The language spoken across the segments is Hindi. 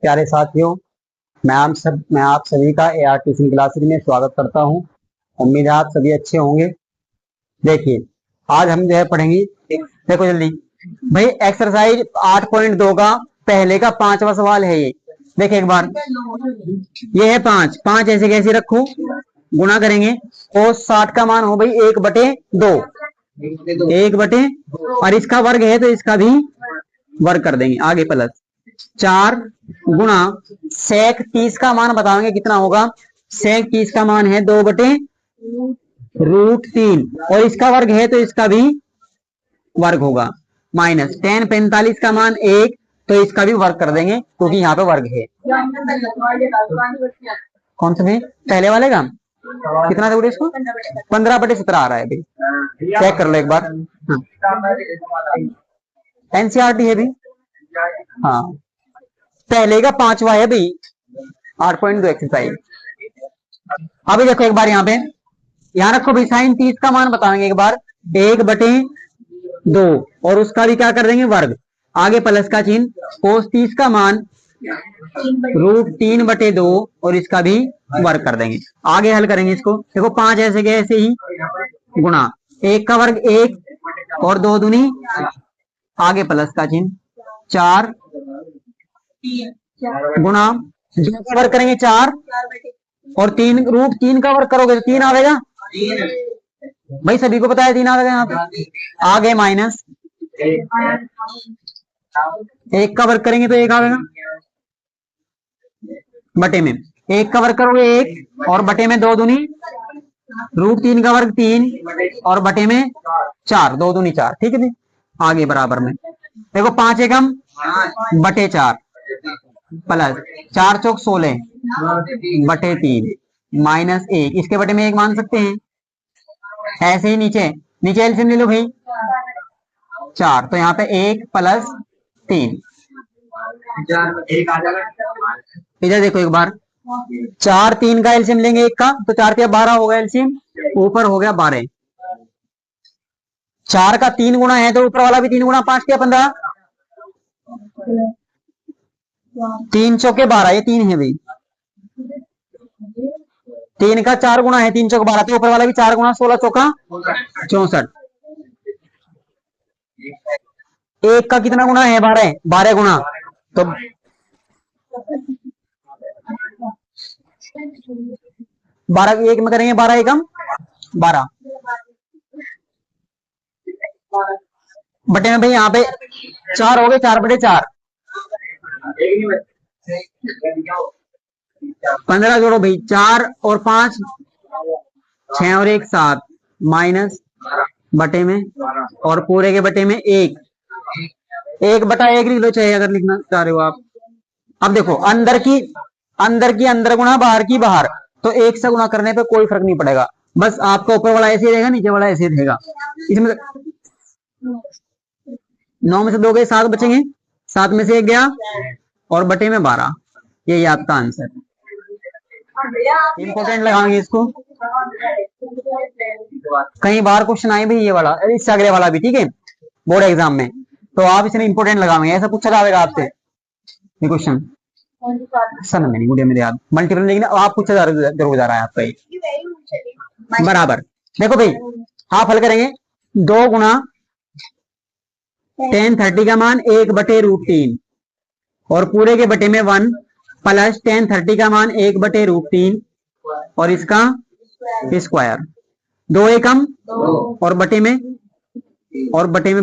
प्यारे साथियों, मैं आप सभी का AR ट्यूशन क्लासेस में स्वागत करता हूं। उम्मीद है आप सभी अच्छे होंगे। देखिए, आज हम जो है पढ़ेंगे, देखो जल्दी भाई, एक्सरसाइज 8.2 का पहले का 5वां सवाल है ये। देखिए एक बार, ये है 5 5 ऐसे कैसे रखो, गुणा करेंगे और 60 का मान हो भाई 1/2, 1/, और इसका वर्ग है तो इसका भी वर्ग कर देंगे आगे, प्लस 4 गुणा सेक 30 का मान बताएंगे कितना होगा। सेक 30 का मान है 2/√3 और इसका वर्ग है तो इसका भी वर्ग होगा, माइनस tan 45 का मान 1 तो इसका भी वर्ग कर देंगे क्योंकि यहाँ पे वर्ग है। कौन सा भी पहले वाले का कितना था इसको, 15/17 आ रहा है भाई, चेक कर लो एक बार। NCERT है भी, हाँ पहले का 5वां है भाई 8.2 एक्सरसाइज। अभी देखो एक बार यहाँ रखो भाई, साइन 30 का मान बताएंगे एक बार 1/2 और उसका भी क्या कर देंगे वर्ग, आगे प्लस का चिन्ह, कोस 30 का मान √3/2 और इसका भी वर्ग कर देंगे। आगे हल करेंगे इसको, देखो 5 ऐसे गए ऐसे ही, गुणा 1 का वर्ग 1 और 2 दूनी, आगे प्लस का चिन्ह 4 गुणा 2 का वर्ग करेंगे 4 और 3 का वर्ग करोगे तो 3 आएगा भाई, सभी को पता है 3 आएगा यहाँ पे। आगे माइनस 1 का वर्ग करेंगे तो 1 आएगा, बटे में 1 का वर्ग करोगे 1 और बटे में 2 दूनी, √3 का वर्ग 3 और बटे में 4, 2 दूनी 4, ठीक है जी। आगे बराबर में देखो 5 एकम बटे 4 प्लस 4 चौक 16/3 माइनस 1, इसके बटे में 1 मान सकते हैं। ऐसे ही नीचे एलसीएम ले लो भाई, 4 तो यहाँ पे 1 + 3, इधर देखो एक बार, 4 3 का एलसीएम लेंगे 1 का तो 4 × 12 होगा एलसीएम, ऊपर हो गया 12, 4 का 3 गुना है तो ऊपर वाला भी 3 गुना, 5 × 15, 3 चौके 12, ये 3 है भाई, 3 का 4 गुना है 3 चौके 12 तो ऊपर वाला भी 4 गुना, 16 चौका 64, 1 का कितना गुना है 12 गुना, तो 12 1 में करेंगे 12 एकम 12 बटे में भाई यहाँ पे 4 हो गए, 4/4, 15 जोड़ो भाई, 4 और 5 6 और 1 7 माइनस बटे में और पूरे के बटे में 1/1 लिख लो चाहे अगर लिखना चाह रहे हो आप। अब देखो अंदर की अंदर गुना, बाहर की बाहर, तो 1 से गुना करने पे कोई फर्क नहीं पड़ेगा, बस आपका ऊपर वाला ऐसे रहेगा, नीचे वाला ऐसे रहेगा। इसमें 9 में से 2 गए 7 बचेंगे, 7 में से 1 गया और बटे में 12, यही आपका आंसर। इंपोर्टेंट लगाएंगे इसको, कई बार क्वेश्चन आए भी ये वाला, इससे अगले वाला भी, ठीक है बोर्ड एग्जाम में, तो आप इसमें इंपोर्टेंट लगाएंगे, ऐसा पूछा जाएगा आपसे ये क्वेश्चन। समझ में नहीं मुझे मेरे याद मल्टीपल, लेकिन आप पूछा जरूर जा रहा है आपका ये बराबर। देखो भाई आप हल करेंगे 2 गुना tan 30 का मान 1/√3 और पूरे के बटे में 1 प्लस tan 30 का मान 1/√3 और इसका स्क्वायर, 2 एकम और बटे में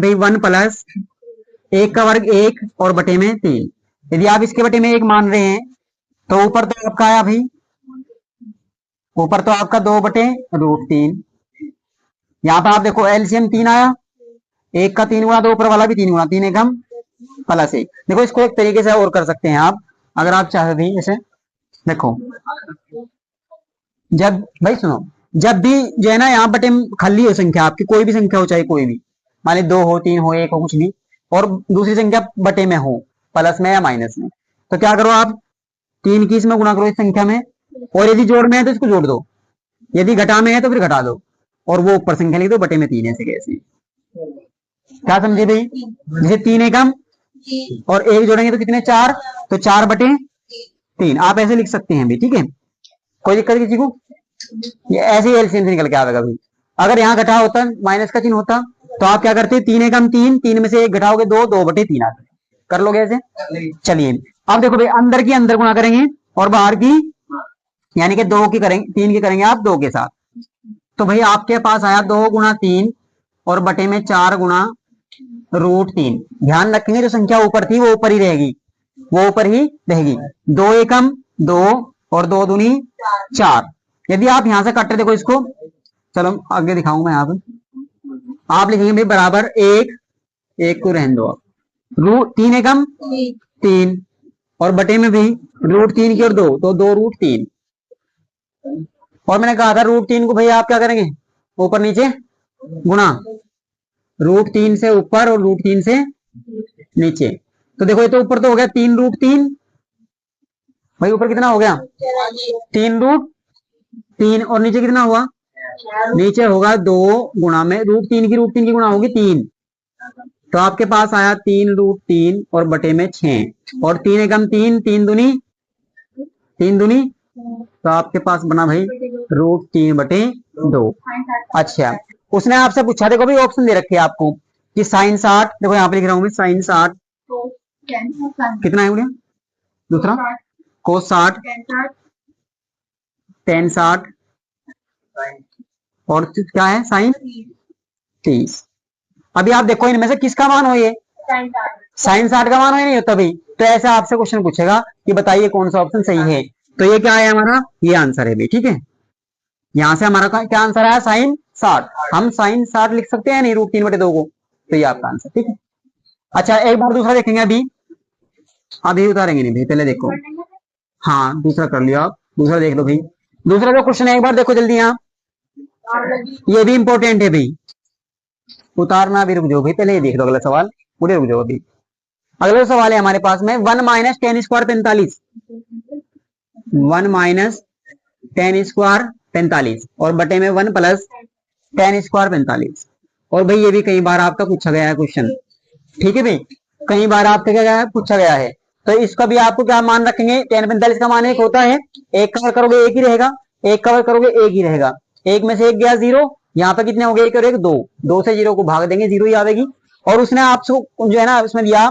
भाई 1 प्लस 1 का वर्ग 1 और बटे में 3। यदि आप इसके बटे में 1 मान रहे हैं तो ऊपर तो आपका आया भाई, ऊपर तो आपका 2/√3, यहाँ पर आप देखो एलसीएम 3 आया, 1 का 3 गुना तो ऊपर वाला भी 3 गुना, 3 एकम + 1। देखो इसको एक तरीके से और कर सकते हैं आप अगर आप चाहते थे, जैसे देखो जब भाई सुनो, जब भी जो है ना यहाँ बटे खाली हो संख्या, आपकी कोई भी संख्या हो, चाहे कोई भी, मान ली 2 हो 3 हो 1 हो कुछ भी, और दूसरी संख्या बटे में हो, प्लस में या माइनस में, तो क्या करो आप 3 की इसमें गुणा करो इस संख्या में, और यदि जोड़ में है तो इसको जोड़ दो, यदि घटा में है तो फिर घटा दो, और वो ऊपर संख्या लिख दो, बटे में 3 ऐसे कैसे, क्या समझे भाई। जैसे 3 एकम और 1 जोड़ेंगे तो कितने 4, तो 4/3 3, आप ऐसे लिख सकते हैं भी, ठीक है, कोई दिक्कत किसी को? ये ऐसे ही एलसीएम से निकल के आएगा भाई। अगर यहाँ घटा होता, माइनस का चिन्ह होता, तो आप क्या करते? 3 एकम 3, 3 में से 1 घटाओगे 2, 2/3 आता। कर लोगे ऐसे? चलिए अब देखो भाई, अंदर की अंदर गुणा करेंगे और बाहर की, यानी कि 2 की करेंगे, 3 की करेंगे आप 2 के साथ। तो भाई आपके पास आया 2 गुणा 3 और बटे में 4 गुणा √3। ध्यान रखेंगे जो संख्या ऊपर थी वो ऊपर ही रहेगी, वो ऊपर ही रहेगी। 2 एकम 2 और 2 दूनी 4। यदि आप यहां से काटते, देखो इसको, चलो आगे दिखाऊंगा मैं। यहाँ पे आप लिखेंगे भाई बराबर 1, 1 को रहने दो आप, √3 एकम 3 और बटे में भी √3 की और 2, तो 2√3। और मैंने कहा था √3 को भैया आप क्या करेंगे? ऊपर नीचे गुणा, √3 से ऊपर और √3 से नीचे। तो देखो ये तो ऊपर तो हो गया 3√3, भाई ऊपर कितना हो गया? 3√3 और नीचे कितना हुआ? नीचे होगा 2 गुणा में √3 की गुणा होगी 3, तो आपके पास आया 3√3 और बटे में 6 और 3 एकम 3, 3 दूनी 3, तो आपके पास बना भाई √3/2। अच्छा, उसने आपसे पूछा, देखो भाई ऑप्शन दे रखे आपको कि sin 60, देखो यहाँ पे लिख रहा हूं मैं sin 60 कितना है भैया? दूसरा cos 60, tan 60 और क्या है sin 30। अभी आप देखो इनमें से किसका मान हो? ये sin 60 का मान हो या नहीं होता भाई? तो ऐसे आपसे क्वेश्चन पूछेगा कि बताइए कौन सा ऑप्शन सही है। तो ये क्या है हमारा? ये आंसर है भाई, ठीक है। यहां से हमारा क्या आंसर आया? sin 60। हम sin 60 लिख सकते हैं नहीं √3/2 को, तो ये आपका आंसर, ठीक है। अच्छा एक बार दूसरा देखेंगे, अभी उतारेंगे नहीं भाई, पहले देखो। हाँ दूसरा कर लिया आप, दूसरा देख लो भाई। दूसरा जो क्वेश्चन है एक बार देखो जल्दी, यहाँ ये भी इंपॉर्टेंट है भाई, उतारना भी रुक जाओ भाई, पहले ये देख लो अगला सवाल, पूरे रुक जाओ अभी। अगला सवाल है हमारे पास में 1 - tan² 45, 1 - tan² 45 और बटे में 1 + tan² 45। और भाई ये भी कई बार आपका पूछा गया है क्वेश्चन, ठीक है भाई, कई बार आपका क्या है पूछा गया है। तो इसका भी आपको क्या मान रखेंगे? tan 45 का मान 1 होता है, एक कवर करोगे 1 ही रहेगा, एक कवर करोगे 1 ही रहेगा, 1 में से 1 गया 0, यहाँ पे कितने हो गए? 1 और 1 2, 2 से 0 को भाग देंगे 0 ही आवेगी। और उसने आपको जो है ना उसमें दिया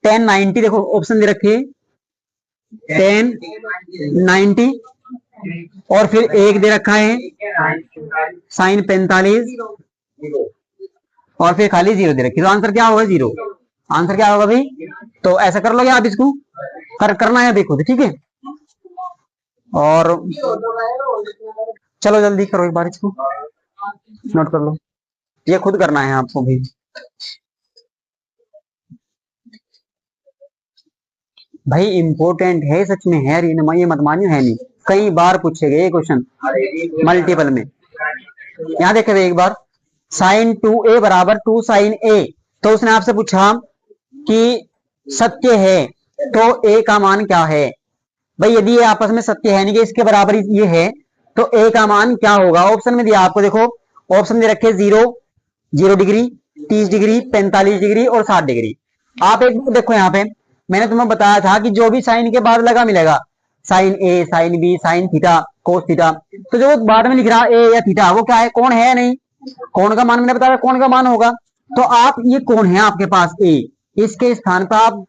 tan 90, देखो ऑप्शन दे रखे tan 90 और फिर 1 दे रखा है sin 45 और फिर खाली 0 दे रखी, तो आंसर क्या होगा? 0। आंसर क्या होगा भाई? तो ऐसा कर लोगे आप, इसको करना है देखो, ठीक है। और चलो जल्दी करो एक बार, इसको नोट कर लो, ये खुद करना है आपको भाई। भाई इंपॉर्टेंट है सच में, है ये मत मानियो, है नहीं, कई बार पूछे गए क्वेश्चन मल्टीपल में। यहाँ देखे एक बार, sin 2a = 2 sin a, तो उसने आपसे पूछा कि सत्य है तो a का मान क्या है? भाई यदि ये आपस में सत्य है नहीं कि इसके बराबर ये है, तो a का मान क्या होगा? ऑप्शन में दिया आपको, देखो ऑप्शन दे रखे 0, 0 डिग्री, 30 डिग्री, 45 डिग्री और 60 डिग्री। आप एक बार देखो यहाँ पे, मैंने तुम्हें बताया था कि जो भी साइन के बाद लगा मिलेगा, sin a, sin b, sin theta, cos theta, तो जो बाद में लिख रहा a या थीटा, वो क्या है? कौन है? नहीं, कौन का मान मैंने बताया, कौन का मान होगा। तो आप ये कौन है आपके पास a, इसके स्थान पर आप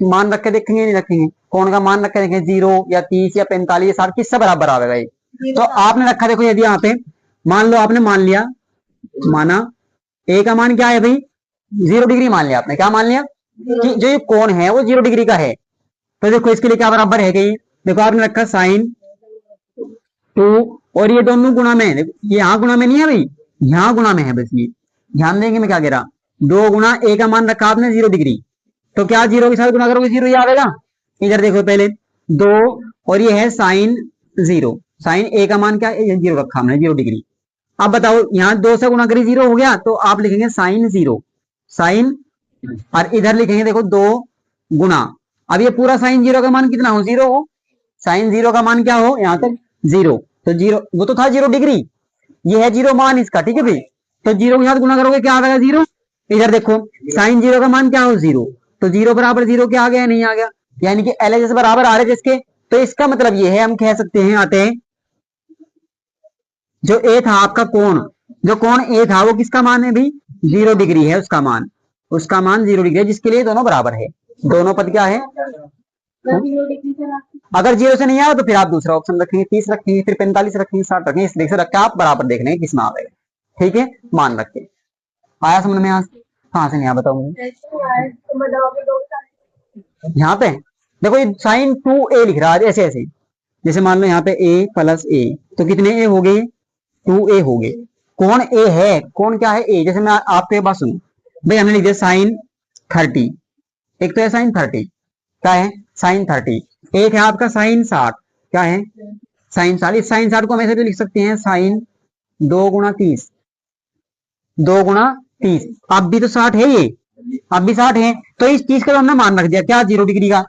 मान रख के देखेंगे, नहीं रखेंगे? कौन का मान रख के देखेंगे? 0 या 30 या 45 या 60, किससे बराबर आएगा ये? तो आपने रखा, देखो यदि यहाँ पे मान लो, आपने मान लिया, माना a का मान क्या है भाई? 0 डिग्री मान लिया आपने, क्या मान लिया? कि जो ये कोण है वो 0 डिग्री का है। तो देखो इसके लिए क्या बराबर है गई, देखो आपने रखा sin 2 और ये दोनों गुणा में, ये यहाँ गुणा में नहीं है भाई, यहाँ गुणा में है बस। ये ध्यान देंगे मैं क्या कह रहा, 2 गुणा a का मान रखा आपने 0 डिग्री, तो क्या 0 के साथ गुणा करोगे 0 ही आएगा। इधर देखो पहले 2 और ये है sin 0, sin a का मान क्या है? 0 रखा हमने, 0 डिग्री। अब बताओ यहाँ 2 से गुणा करी 0 हो गया, तो आप लिखेंगे sin 0, sin, और इधर लिखेंगे देखो 2 गुणा, अब ये पूरा sin 0 का मान कितना हो? 0 हो, sin 0 का मान क्या हो? यहाँ तक 0, तो 0 वो तो था 0 डिग्री, ये है 0 मान इसका, ठीक है भाई। तो 0 के साथ गुणा करोगे क्या आ गया? 0। इधर देखो sin 0 का मान क्या हो? 0, तो 0 बराबर 0 क्या आ गया? नहीं आ गया, यानी कि LHS बराबर आ रहे जिसके, तो इसका मतलब ये है, हम कह सकते हैं आते जो ए था आपका कोण, जो कोण ए था वो किसका मान है भाई, 0 डिग्री है उसका मान, 0 डिग्री है, जिसके लिए दोनों बराबर है। दोनों पद क्या है, अगर 0 से नहीं आया तो फिर आप दूसरा ऑप्शन रखेंगे, 30 रखेंगे, फिर 45 रखेंगे, 60 रखेंगे, इस तरीके से रख के आप बराबर देख लेंगे किस में आ गए। ठीक है, मान रख के आया समझ में। आज कहाँ से नहीं आया बताओ मुझे। यहाँ पे देखो ये साइन 2a लिख रहा है ऐसे ऐसे, जैसे मान लो यहाँ पे a प्लस ए, तो कितने a हो गए, 2a हो गए। कौन a है, कौन क्या है a, जैसे मैं आपको एक बात सुनू भाई, हमने लिख दिया साइन 30, एक तो है साइन 30, क्या है साइन 30, एक है आपका साइन 60, क्या है साइन 60। इस साइन 60 को हम ऐसे भी लिख सकते हैं साइन 2 × 30, 2 × 30, अब भी तो 60 है ये, अब भी 60 है, तो इस चीज का तो हमने मान रख दिया क्या, 0 डिग्री का,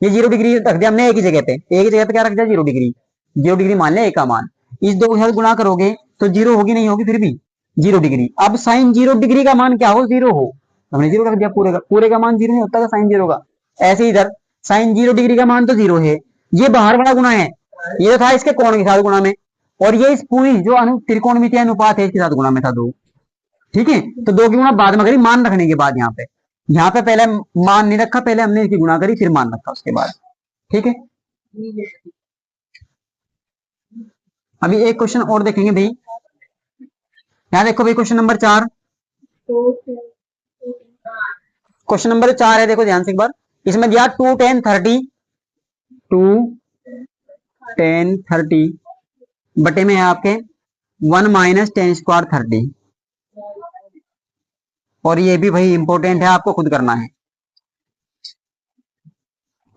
ये 0 डिग्री रख दिया हमने एक ही जगह पे, एक ही जगह पे क्या रख दिया 0 डिग्री, 0 डिग्री मान लिया एक का मान। इस 2 के साथ गुणा करोगे तो 0 होगी नहीं होगी फिर भी 0 डिग्री। अब साइन 0 डिग्री का मान क्या हो, 0 हो, हमने 0 रख दिया, पूरे का मान 0 नहीं होता साइन 0 का। ऐसे इधर साइन 0 डिग्री का मान तो 0 है, ये बाहर वाला गुणा है, ये तो था इसके कोण के साथ गुणा में, और ये इस पूरी जो त्रिकोणमितीय अनुपात है इसके साथ गुणा में था 2। ठीक है, तो 2 की गुणा बाद में करी मान रखने के बाद, यहाँ पे पहले मान नहीं रखा, पहले हमने इसकी गुणा करी फिर मान रखा उसके बाद। ठीक है, अभी एक क्वेश्चन और देखेंगे भाई, यहाँ देखो भाई क्वेश्चन नंबर 4, क्वेश्चन नंबर 4 है, देखो ध्यान से एक बार, इसमें दिया 2 10 30, 2 10 30 बटे में है आपके 1 - 10 स्क्वायर 30, और ये भी भाई इंपॉर्टेंट है, आपको खुद करना है,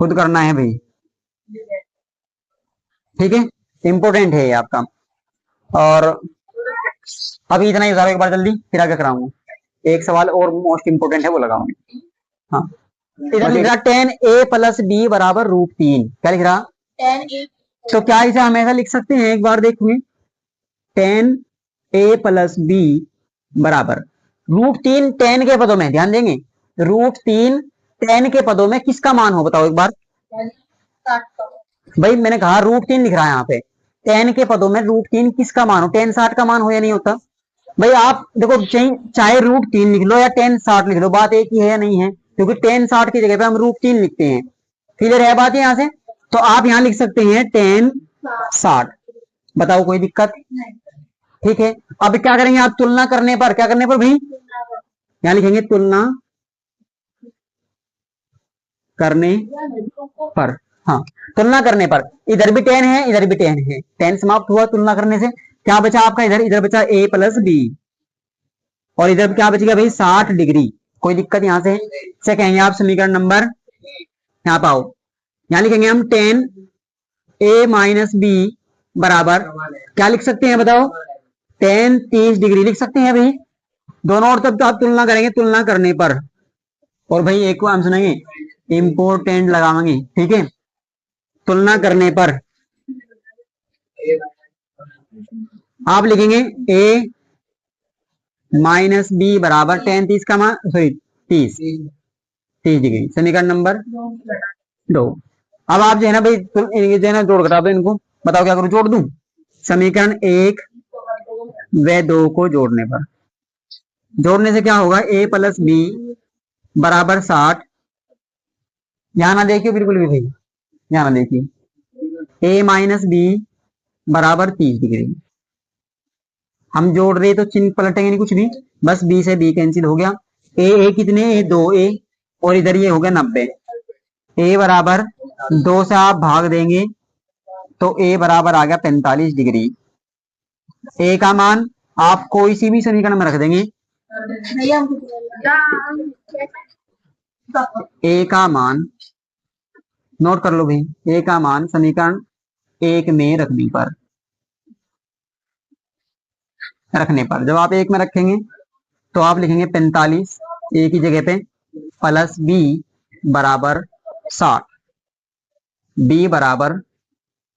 खुद करना है भाई। ठीक है, इंपॉर्टेंट है ये आपका, और अभी इतना ही बता एक बार जल्दी, फिर आगे कराऊंगा। एक सवाल और मोस्ट इंपोर्टेंट है वो लगाऊंगा। हाँ, इधर लिख रहा 10a + b = √3, क्या लिख रहा 10a, तो क्या इसे हम ऐसा लिख सकते हैं, एक बार देखिए 10a + b बराबर √3, 10 के पदों में ध्यान देंगे, √3 10 के पदों में किसका मान हो बताओ एक बार। भाई मैंने कहा √3 लिख रहा है यहाँ पे, 10 के पदों में √3 किसका मान हो, 10 60 का मान हो या नहीं होता। भाई आप देखो चाहे √3 लिख लो या 10 60 लिख लो, बात एक ही है या नहीं है, क्योंकि 10 60 की जगह पे हम √3 लिखते हैं। क्लियर है बात यहाँ से, तो आप यहाँ लिख सकते हैं 10 60, बताओ कोई दिक्कत। ठीक है, अब क्या करेंगे आप, तुलना करने पर, क्या करने पर भाई, यहाँ लिखेंगे तुलना करने पर, हाँ तुलना करने पर, इधर भी 10 है इधर भी 10 है, 10 समाप्त हुआ तुलना करने से, क्या बचा आपका इधर, इधर बचा a + b, और इधर क्या बचेगा भाई 60 डिग्री। कोई दिक्कत यहाँ से कहेंगे आप समीकरण नंबर, यहाँ पाओ, यहाँ लिखेंगे हम 10a - b बराबर क्या लिख सकते हैं बताओ, 10 30 डिग्री लिख सकते हैं भाई, दोनों और तब तो आप तुलना करेंगे तुलना करने पर। और भाई एक को हम सुनेंगे इंपोर्टेंट लगाएंगे, ठीक है, तुलना करने पर आप लिखेंगे a - b बराबर 10 30 का मान, सॉरी 30 डिग्री, समीकरण नंबर 2। अब आप जो है ना भाई जो है ना जोड़ करा दो इनको, बताओ क्या करूं, जोड़ दूं, समीकरण 1 व 2 को जोड़ने पर, जोड़ने से क्या होगा, a + b बराबर 60, यहां ना देखियो बिल्कुल भी भाई, यहां ना देखिए, a - b बराबर 30 डिग्री, हम जोड़ रहे तो चिन्ह पलटेंगे नहीं कुछ भी, बस b से b कैंसिल हो गया, a कितने, a 2a, और इधर ये हो गया 90, a बराबर 2 से आप भाग देंगे तो a बराबर आ गया 45 डिग्री। a का मान आप कोई सी भी समीकरण में रख देंगे, a का मान नोट कर लो भाई, a का मान समीकरण 1 में रखने पर जब आप 1 में रखेंगे तो आप लिखेंगे 45 a की जगह पे + b बराबर 60, b बराबर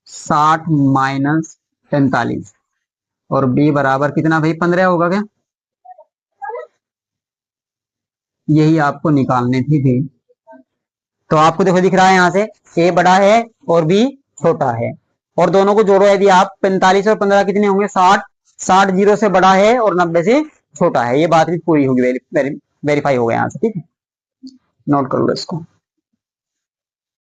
60 - 45, और b बराबर कितना भाई 15 होगा क्या, यही आपको निकालने थी। तो आपको देखो दिख रहा है यहाँ से a बड़ा है और b छोटा है। और दोनों को जोड़ो यदि आप, 45 और 15 कितने होंगे 60, 60 0 से बड़ा है और 90 से छोटा है। ये बात भी पूरी होगी, वेरीफाई हो गया यहाँ से, ठीक है। नोट कर लो इसको।